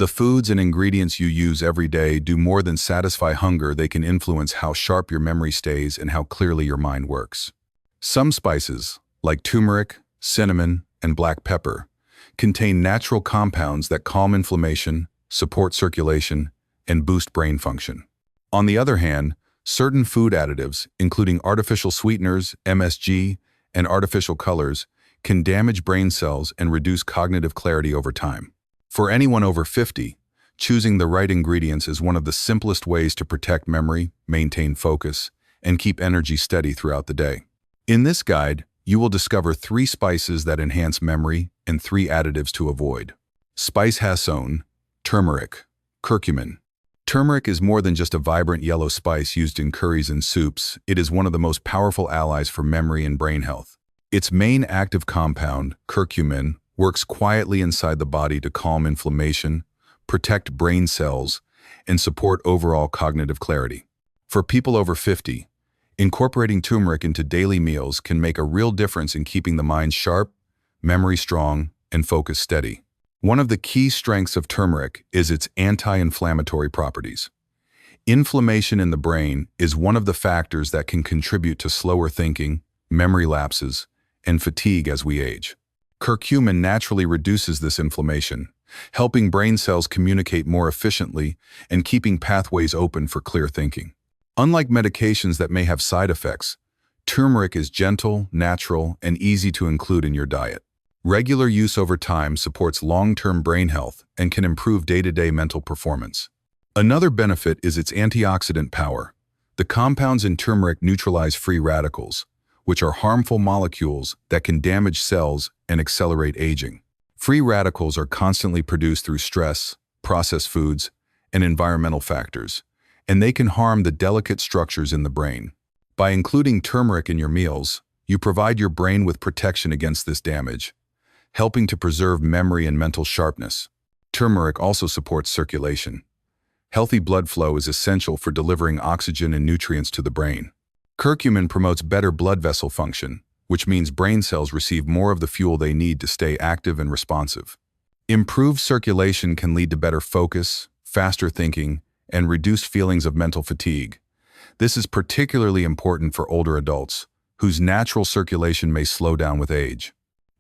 The foods and ingredients you use every day do more than satisfy hunger. They can influence how sharp your memory stays and how clearly your mind works. Some spices, like turmeric, cinnamon, and black pepper, contain natural compounds that calm inflammation, support circulation, and boost brain function. On the other hand, certain food additives, including artificial sweeteners, MSG, and artificial colors, can damage brain cells and reduce cognitive clarity over time. For anyone over 50, choosing the right ingredients is one of the simplest ways to protect memory, maintain focus, and keep energy steady throughout the day. In this guide, you will discover 3 spices that enhance memory and 3 additives to avoid. Spice Hasson, turmeric, curcumin. Turmeric is more than just a vibrant yellow spice used in curries and soups. It is one of the most powerful allies for memory and brain health. Its main active compound, curcumin, works quietly inside the body to calm inflammation, protect brain cells, and support overall cognitive clarity. For people over 50, incorporating turmeric into daily meals can make a real difference in keeping the mind sharp, memory strong, and focus steady. One of the key strengths of turmeric is its anti-inflammatory properties. Inflammation in the brain is one of the factors that can contribute to slower thinking, memory lapses, and fatigue as we age. Curcumin naturally reduces this inflammation, helping brain cells communicate more efficiently and keeping pathways open for clear thinking. Unlike medications that may have side effects, turmeric is gentle, natural, and easy to include in your diet. Regular use over time supports long-term brain health and can improve day-to-day mental performance. Another benefit is its antioxidant power. The compounds in turmeric neutralize free radicals, which are harmful molecules that can damage cells and accelerate aging. Free radicals are constantly produced through stress, processed foods, and environmental factors, and they can harm the delicate structures in the brain. By including turmeric in your meals, you provide your brain with protection against this damage, helping to preserve memory and mental sharpness. Turmeric also supports circulation. Healthy blood flow is essential for delivering oxygen and nutrients to the brain. Curcumin promotes better blood vessel function, which means brain cells receive more of the fuel they need to stay active and responsive. Improved circulation can lead to better focus, faster thinking, and reduced feelings of mental fatigue. This is particularly important for older adults, whose natural circulation may slow down with age.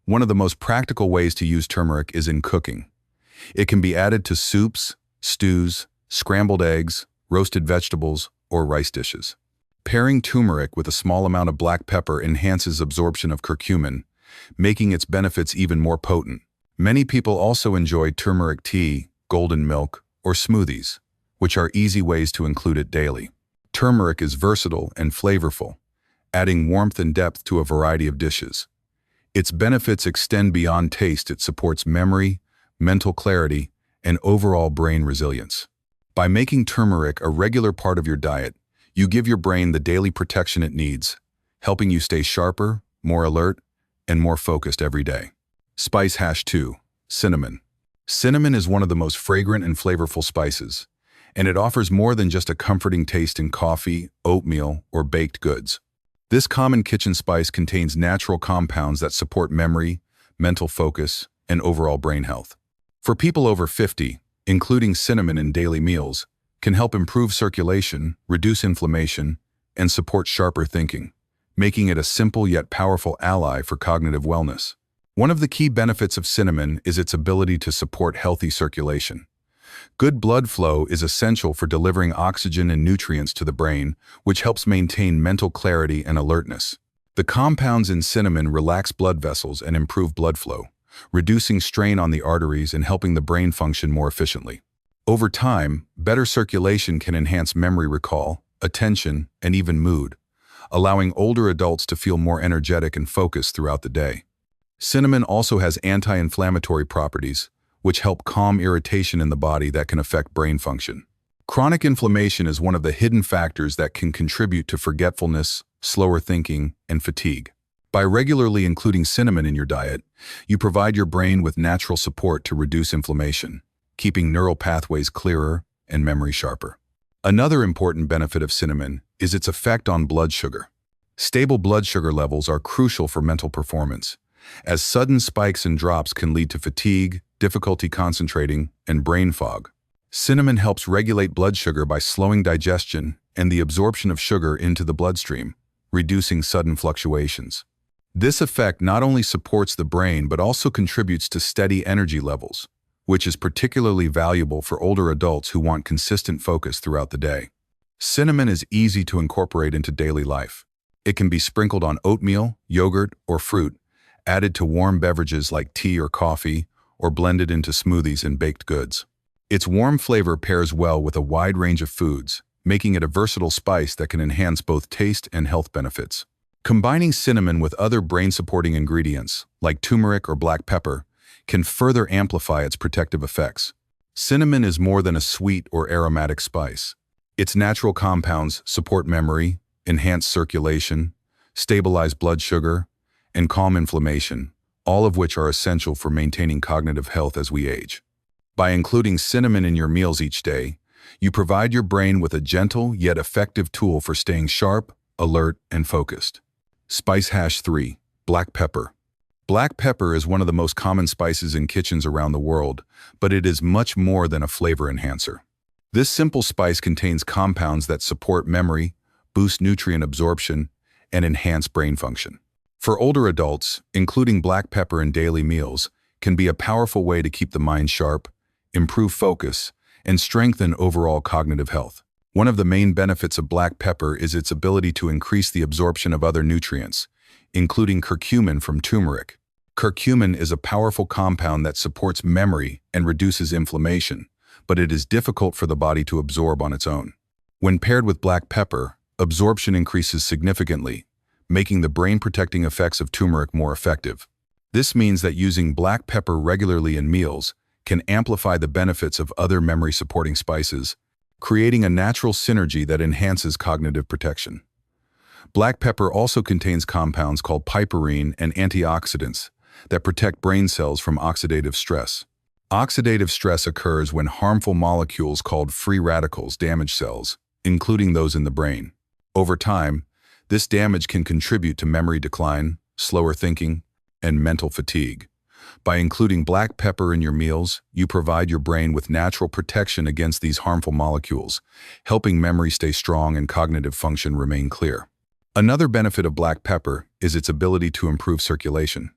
One of the most practical ways to use turmeric is in cooking. It can be added to soups, stews, scrambled eggs, roasted vegetables, or rice dishes. Pairing turmeric with a small amount of black pepper enhances absorption of curcumin, making its benefits even more potent. Many people also enjoy turmeric tea, golden milk, or smoothies, which are easy ways to include it daily. Turmeric is versatile and flavorful, adding warmth and depth to a variety of dishes. Its benefits extend beyond taste. It supports memory, mental clarity, and overall brain resilience. By making turmeric a regular part of your diet, you give your brain the daily protection it needs, helping you stay sharper, more alert, and more focused every day. Spice #2, cinnamon. Cinnamon is one of the most fragrant and flavorful spices, and it offers more than just a comforting taste in coffee, oatmeal, or baked goods. This common kitchen spice contains natural compounds that support memory, mental focus, and overall brain health. For people over 50, including cinnamon in daily meals can help improve circulation, reduce inflammation, and support sharper thinking, making it a simple yet powerful ally for cognitive wellness. One of the key benefits of cinnamon is its ability to support healthy circulation. Good blood flow is essential for delivering oxygen and nutrients to the brain, which helps maintain mental clarity and alertness. The compounds in cinnamon relax blood vessels and improve blood flow, reducing strain on the arteries and helping the brain function more efficiently. Over time, better circulation can enhance memory recall, attention, and even mood, allowing older adults to feel more energetic and focused throughout the day. Cinnamon also has anti-inflammatory properties, which help calm irritation in the body that can affect brain function. Chronic inflammation is one of the hidden factors that can contribute to forgetfulness, slower thinking, and fatigue. By regularly including cinnamon in your diet, you provide your brain with natural support to reduce inflammation, keeping neural pathways clearer and memory sharper. Another important benefit of cinnamon is its effect on blood sugar. Stable blood sugar levels are crucial for mental performance, as sudden spikes and drops can lead to fatigue, difficulty concentrating, and brain fog. Cinnamon helps regulate blood sugar by slowing digestion and the absorption of sugar into the bloodstream, reducing sudden fluctuations. This effect not only supports the brain but also contributes to steady energy levels, which is particularly valuable for older adults who want consistent focus throughout the day. Cinnamon is easy to incorporate into daily life. It can be sprinkled on oatmeal, yogurt, or fruit, added to warm beverages like tea or coffee, or blended into smoothies and baked goods. Its warm flavor pairs well with a wide range of foods, making it a versatile spice that can enhance both taste and health benefits. Combining cinnamon with other brain-supporting ingredients, like turmeric or black pepper, can further amplify its protective effects. Cinnamon is more than a sweet or aromatic spice. Its natural compounds support memory, enhance circulation, stabilize blood sugar, and calm inflammation, all of which are essential for maintaining cognitive health as we age. By including cinnamon in your meals each day, you provide your brain with a gentle yet effective tool for staying sharp, alert, and focused. Spice hash 3. Black pepper. Black pepper is one of the most common spices in kitchens around the world, but it is much more than a flavor enhancer. This simple spice contains compounds that support memory, boost nutrient absorption, and enhance brain function. For older adults, including black pepper in daily meals can be a powerful way to keep the mind sharp, improve focus, and strengthen overall cognitive health. One of the main benefits of black pepper is its ability to increase the absorption of other nutrients, including curcumin from turmeric. Curcumin is a powerful compound that supports memory and reduces inflammation, but it is difficult for the body to absorb on its own. When paired with black pepper, absorption increases significantly, making the brain-protecting effects of turmeric more effective. This means that using black pepper regularly in meals can amplify the benefits of other memory-supporting spices, creating a natural synergy that enhances cognitive protection. Black pepper also contains compounds called piperine and antioxidants that protect brain cells from oxidative stress. Oxidative stress occurs when harmful molecules called free radicals damage cells, including those in the brain. Over time, this damage can contribute to memory decline, slower thinking, and mental fatigue. By including black pepper in your meals, you provide your brain with natural protection against these harmful molecules, helping memory stay strong and cognitive function remain clear. Another benefit of black pepper is its ability to improve circulation.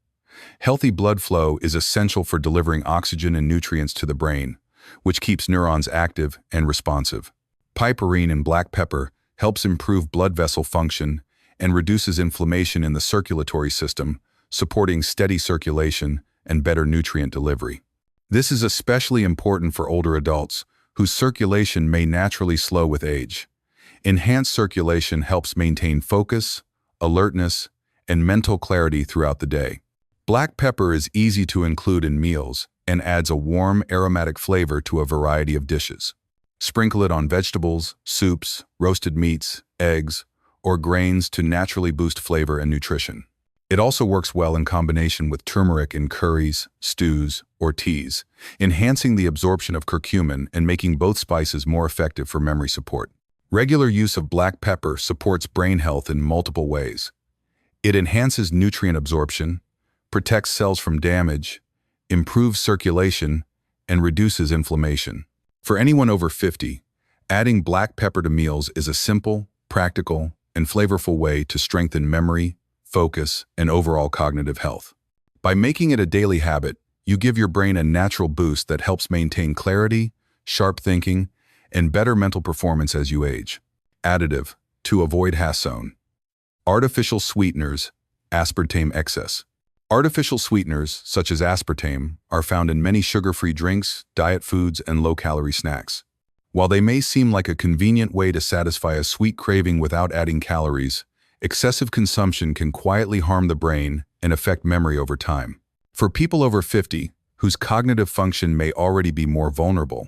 Healthy blood flow is essential for delivering oxygen and nutrients to the brain, which keeps neurons active and responsive. Piperine in black pepper helps improve blood vessel function and reduces inflammation in the circulatory system, supporting steady circulation and better nutrient delivery. This is especially important for older adults, whose circulation may naturally slow with age. Enhanced circulation helps maintain focus, alertness, and mental clarity throughout the day. Black pepper is easy to include in meals and adds a warm, aromatic flavor to a variety of dishes. Sprinkle it on vegetables, soups, roasted meats, eggs, or grains to naturally boost flavor and nutrition. It also works well in combination with turmeric in curries, stews, or teas, enhancing the absorption of curcumin and making both spices more effective for memory support. Regular use of black pepper supports brain health in multiple ways. It enhances nutrient absorption, protects cells from damage, improves circulation, and reduces inflammation. For anyone over 50, adding black pepper to meals is a simple, practical, and flavorful way to strengthen memory, focus, and overall cognitive health. By making it a daily habit, you give your brain a natural boost that helps maintain clarity, sharp thinking, and better mental performance as you age. Additive, to avoid hasone. Artificial sweeteners, aspartame excess. Artificial sweeteners, such as aspartame, are found in many sugar-free drinks, diet foods, and low-calorie snacks. While they may seem like a convenient way to satisfy a sweet craving without adding calories, excessive consumption can quietly harm the brain and affect memory over time. For people over 50, whose cognitive function may already be more vulnerable,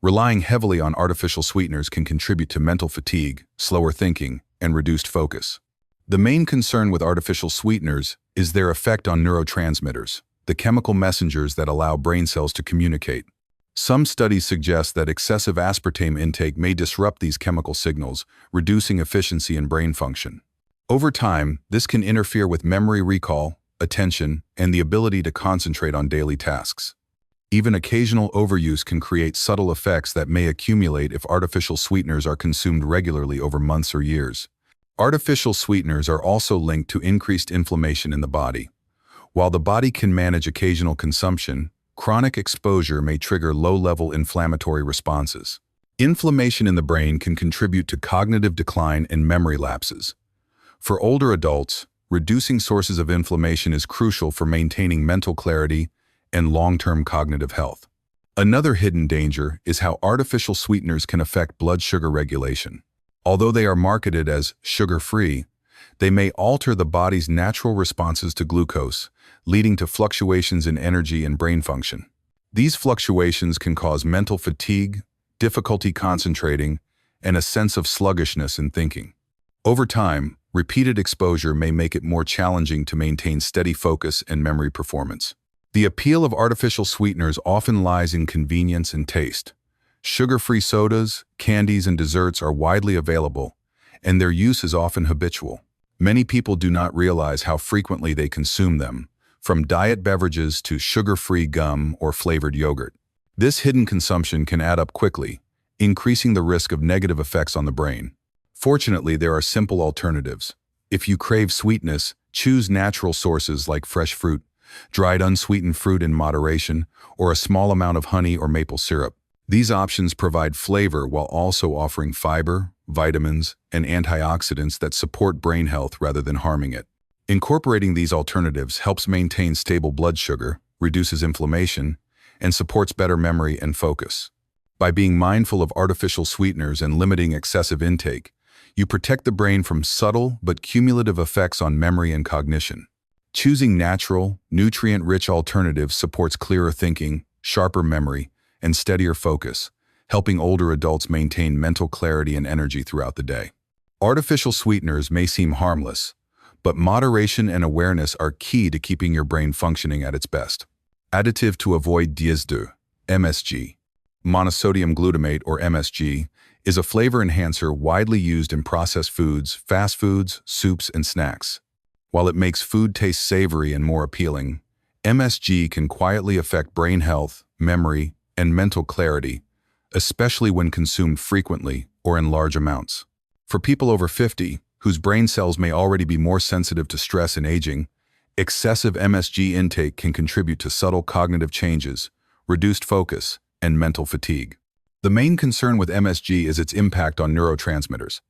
relying heavily on artificial sweeteners can contribute to mental fatigue, slower thinking, and reduced focus. The main concern with artificial sweeteners is their effect on neurotransmitters, the chemical messengers that allow brain cells to communicate. Some studies suggest that excessive aspartame intake may disrupt these chemical signals, reducing efficiency and brain function. Over time, this can interfere with memory recall, attention, and the ability to concentrate on daily tasks. Even occasional overuse can create subtle effects that may accumulate if artificial sweeteners are consumed regularly over months or years. Artificial sweeteners are also linked to increased inflammation in the body. While the body can manage occasional consumption, chronic exposure may trigger low-level inflammatory responses. Inflammation in the brain can contribute to cognitive decline and memory lapses. For older adults, reducing sources of inflammation is crucial for maintaining mental clarity and long-term cognitive health. Another hidden danger is how artificial sweeteners can affect blood sugar regulation. Although they are marketed as sugar-free, they may alter the body's natural responses to glucose, leading to fluctuations in energy and brain function. These fluctuations can cause mental fatigue, difficulty concentrating, and a sense of sluggishness in thinking. Over time, repeated exposure may make it more challenging to maintain steady focus and memory performance. The appeal of artificial sweeteners often lies in convenience and taste. Sugar-free sodas, candies, and desserts are widely available, and their use is often habitual. Many people do not realize how frequently they consume them, from diet beverages to sugar-free gum or flavored yogurt. This hidden consumption can add up quickly, increasing the risk of negative effects on the brain. Fortunately, there are simple alternatives. If you crave sweetness, choose natural sources like fresh fruit, dried unsweetened fruit in moderation, or a small amount of honey or maple syrup. These options provide flavor while also offering fiber, vitamins, and antioxidants that support brain health rather than harming it. Incorporating these alternatives helps maintain stable blood sugar, reduces inflammation, and supports better memory and focus. By being mindful of artificial sweeteners and limiting excessive intake, you protect the brain from subtle but cumulative effects on memory and cognition. Choosing natural, nutrient-rich alternatives supports clearer thinking, sharper memory, and steadier focus, helping older adults maintain mental clarity and energy throughout the day. Artificial sweeteners may seem harmless, but moderation and awareness are key to keeping your brain functioning at its best. Additive to avoid DSD, MSG. Monosodium glutamate, or MSG, is a flavor enhancer widely used in processed foods, fast foods, soups, and snacks. While it makes food taste savory and more appealing, MSG can quietly affect brain health, memory, and mental clarity, especially when consumed frequently or in large amounts. For people over 50, whose brain cells may already be more sensitive to stress and aging, excessive MSG intake can contribute to subtle cognitive changes, reduced focus, and mental fatigue. The main concern with MSG is its impact on neurotransmitters.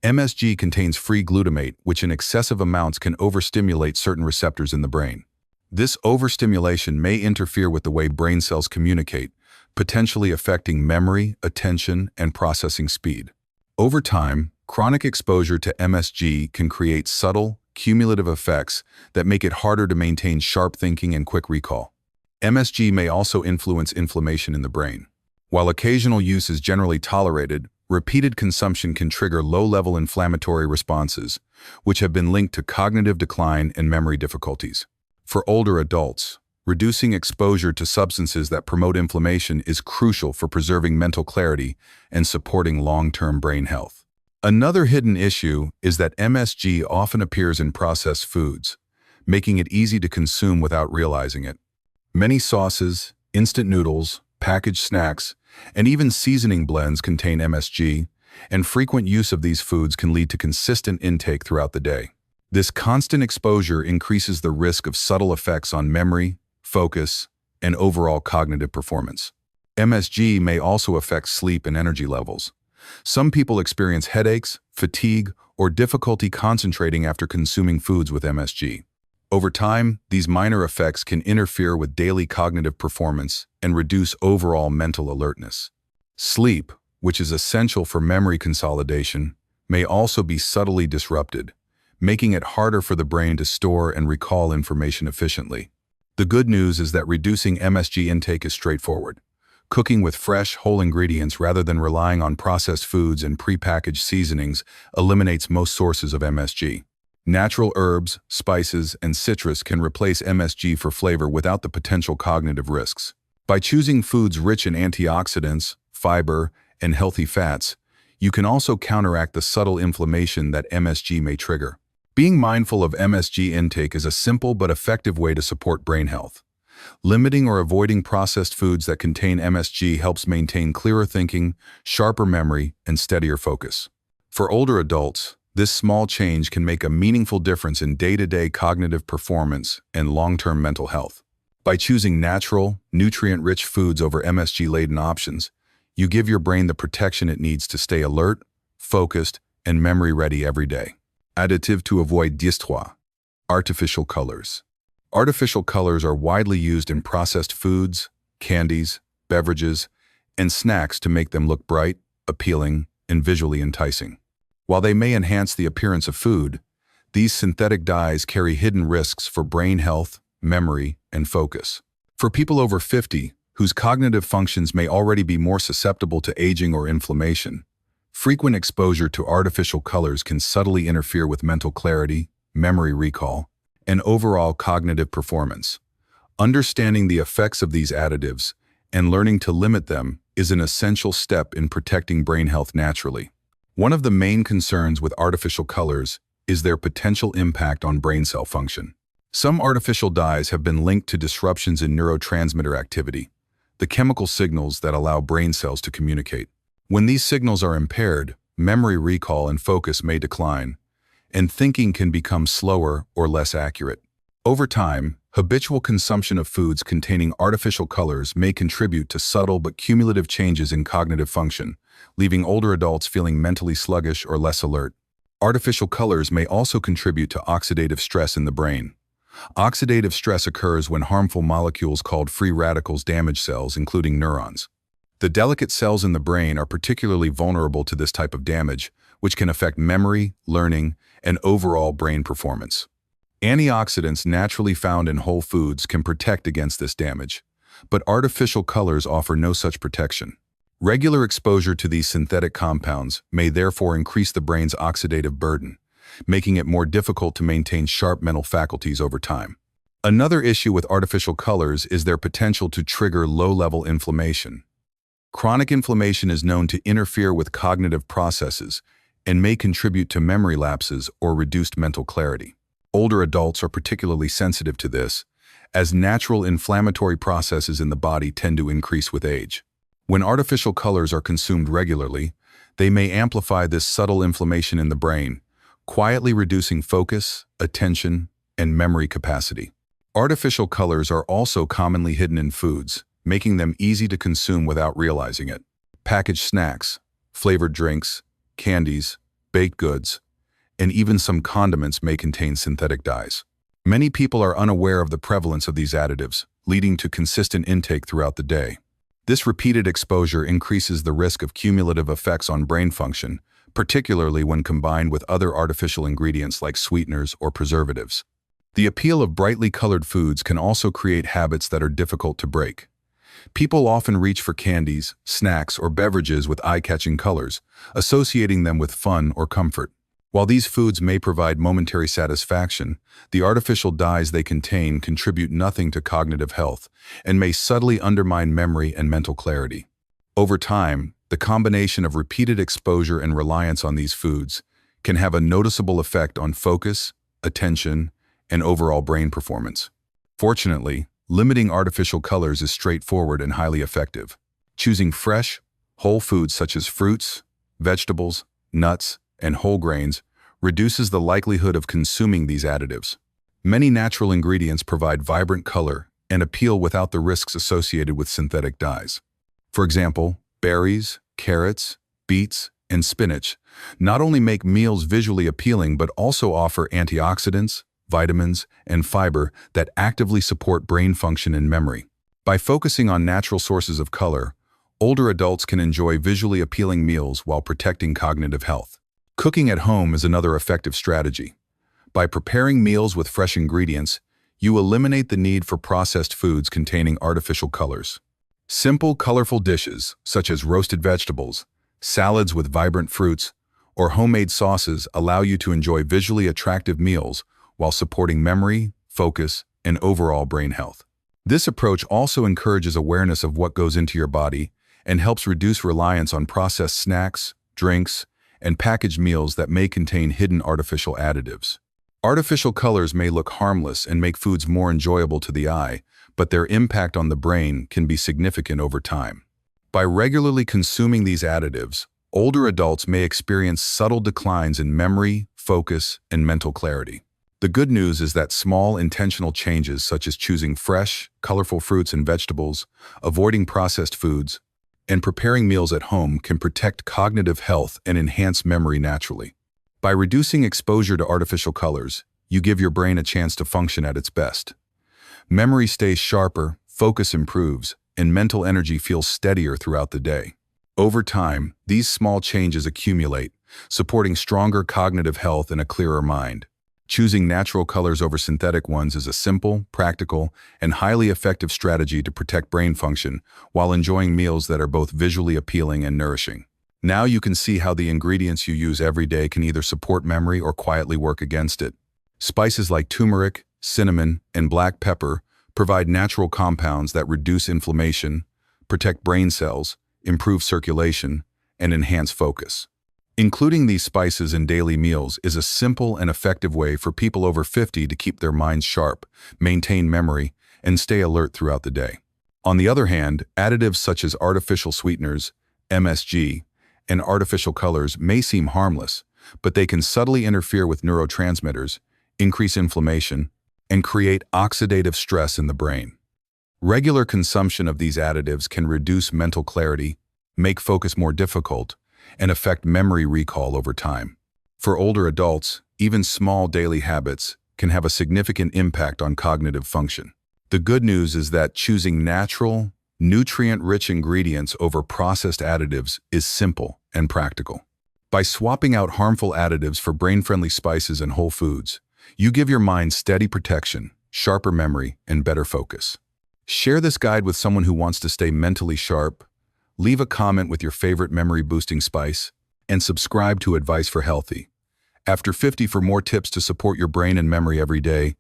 MSG contains free glutamate, which in excessive amounts can overstimulate certain receptors in the brain. This overstimulation may interfere with the way brain cells communicate, potentially affecting memory, attention, and processing speed. Over time, chronic exposure to MSG can create subtle, cumulative effects that make it harder to maintain sharp thinking and quick recall. MSG may also influence inflammation in the brain. While occasional use is generally tolerated, repeated consumption can trigger low-level inflammatory responses, which have been linked to cognitive decline and memory difficulties. For older adults, reducing exposure to substances that promote inflammation is crucial for preserving mental clarity and supporting long-term brain health. Another hidden issue is that MSG often appears in processed foods, making it easy to consume without realizing it. Many sauces, instant noodles, packaged snacks, and even seasoning blends contain MSG, and frequent use of these foods can lead to consistent intake throughout the day. This constant exposure increases the risk of subtle effects on memory, focus, and overall cognitive performance. MSG may also affect sleep and energy levels. Some people experience headaches, fatigue, or difficulty concentrating after consuming foods with MSG. Over time, these minor effects can interfere with daily cognitive performance and reduce overall mental alertness. Sleep, which is essential for memory consolidation, may also be subtly disrupted, making it harder for the brain to store and recall information efficiently. The good news is that reducing MSG intake is straightforward. Cooking with fresh, whole ingredients rather than relying on processed foods and prepackaged seasonings eliminates most sources of MSG. Natural herbs, spices, and citrus can replace MSG for flavor without the potential cognitive risks. By choosing foods rich in antioxidants, fiber, and healthy fats, you can also counteract the subtle inflammation that MSG may trigger. Being mindful of MSG intake is a simple but effective way to support brain health. Limiting or avoiding processed foods that contain MSG helps maintain clearer thinking, sharper memory, and steadier focus. For older adults, this small change can make a meaningful difference in day-to-day cognitive performance and long-term mental health. By choosing natural, nutrient-rich foods over MSG-laden options, you give your brain the protection it needs to stay alert, focused, and memory-ready every day. Additive to avoid distress. Artificial colors. Artificial colors are widely used in processed foods, candies, beverages, and snacks to make them look bright, appealing, and visually enticing. While they may enhance the appearance of food, these synthetic dyes carry hidden risks for brain health, memory, and focus. For people over 50, whose cognitive functions may already be more susceptible to aging or inflammation, frequent exposure to artificial colors can subtly interfere with mental clarity, memory recall, and overall cognitive performance. Understanding the effects of these additives and learning to limit them is an essential step in protecting brain health naturally. One of the main concerns with artificial colors is their potential impact on brain cell function. Some artificial dyes have been linked to disruptions in neurotransmitter activity, the chemical signals that allow brain cells to communicate. When these signals are impaired, memory recall and focus may decline, and thinking can become slower or less accurate. Over time, habitual consumption of foods containing artificial colors may contribute to subtle but cumulative changes in cognitive function, leaving older adults feeling mentally sluggish or less alert. Artificial colors may also contribute to oxidative stress in the brain. Oxidative stress occurs when harmful molecules called free radicals damage cells, including neurons. The delicate cells in the brain are particularly vulnerable to this type of damage, which can affect memory, learning, and overall brain performance. Antioxidants naturally found in whole foods can protect against this damage, but artificial colors offer no such protection. Regular exposure to these synthetic compounds may therefore increase the brain's oxidative burden, making it more difficult to maintain sharp mental faculties over time. Another issue with artificial colors is their potential to trigger low-level inflammation. Chronic inflammation is known to interfere with cognitive processes and may contribute to memory lapses or reduced mental clarity. Older adults are particularly sensitive to this, as natural inflammatory processes in the body tend to increase with age. When artificial colors are consumed regularly, they may amplify this subtle inflammation in the brain, quietly reducing focus, attention, and memory capacity. Artificial colors are also commonly hidden in foods, making them easy to consume without realizing it. Packaged snacks, flavored drinks, candies, baked goods, and even some condiments may contain synthetic dyes. Many people are unaware of the prevalence of these additives, leading to consistent intake throughout the day. This repeated exposure increases the risk of cumulative effects on brain function, particularly when combined with other artificial ingredients like sweeteners or preservatives. The appeal of brightly colored foods can also create habits that are difficult to break. People often reach for candies, snacks, or beverages with eye-catching colors, associating them with fun or comfort. While these foods may provide momentary satisfaction, the artificial dyes they contain contribute nothing to cognitive health and may subtly undermine memory and mental clarity. Over time, the combination of repeated exposure and reliance on these foods can have a noticeable effect on focus, attention, and overall brain performance. Fortunately, limiting artificial colors is straightforward and highly effective. Choosing fresh, whole foods such as fruits, vegetables, nuts, and whole grains reduces the likelihood of consuming these additives. Many natural ingredients provide vibrant color and appeal without the risks associated with synthetic dyes. For example, berries, carrots, beets, and spinach not only make meals visually appealing but also offer antioxidants, vitamins, and fiber that actively support brain function and memory. By focusing on natural sources of color, older adults can enjoy visually appealing meals while protecting cognitive health. Cooking at home is another effective strategy. By preparing meals with fresh ingredients, you eliminate the need for processed foods containing artificial colors. Simple, colorful dishes, such as roasted vegetables, salads with vibrant fruits, or homemade sauces allow you to enjoy visually attractive meals while supporting memory, focus, and overall brain health. This approach also encourages awareness of what goes into your body and helps reduce reliance on processed snacks, drinks, and packaged meals that may contain hidden artificial additives. Artificial colors may look harmless and make foods more enjoyable to the eye, but their impact on the brain can be significant over time. By regularly consuming these additives, older adults may experience subtle declines in memory, focus, and mental clarity. The good news is that small, intentional changes such as choosing fresh, colorful fruits and vegetables, avoiding processed foods, and preparing meals at home can protect cognitive health and enhance memory naturally. By reducing exposure to artificial colors, you give your brain a chance to function at its best. Memory stays sharper, focus improves, and mental energy feels steadier throughout the day. Over time, these small changes accumulate, supporting stronger cognitive health and a clearer mind. Choosing natural colors over synthetic ones is a simple, practical, and highly effective strategy to protect brain function while enjoying meals that are both visually appealing and nourishing. Now you can see how the ingredients you use every day can either support memory or quietly work against it. Spices like turmeric, cinnamon, and black pepper provide natural compounds that reduce inflammation, protect brain cells, improve circulation, and enhance focus. Including these spices in daily meals is a simple and effective way for people over 50 to keep their minds sharp, maintain memory, and stay alert throughout the day. On the other hand, additives such as artificial sweeteners, MSG, and artificial colors may seem harmless, but they can subtly interfere with neurotransmitters, increase inflammation, and create oxidative stress in the brain. Regular consumption of these additives can reduce mental clarity, make focus more difficult, and affect memory recall over time. For older adults, even small daily habits can have a significant impact on cognitive function. The good news is that choosing natural, nutrient-rich ingredients over processed additives is simple and practical. By swapping out harmful additives for brain-friendly spices and whole foods, you give your mind steady protection, sharper memory, and better focus. Share this guide with someone who wants to stay mentally sharp. Leave a comment with your favorite memory-boosting spice, and subscribe to Advice for Healthy. After 50 for more tips to support your brain and memory every day.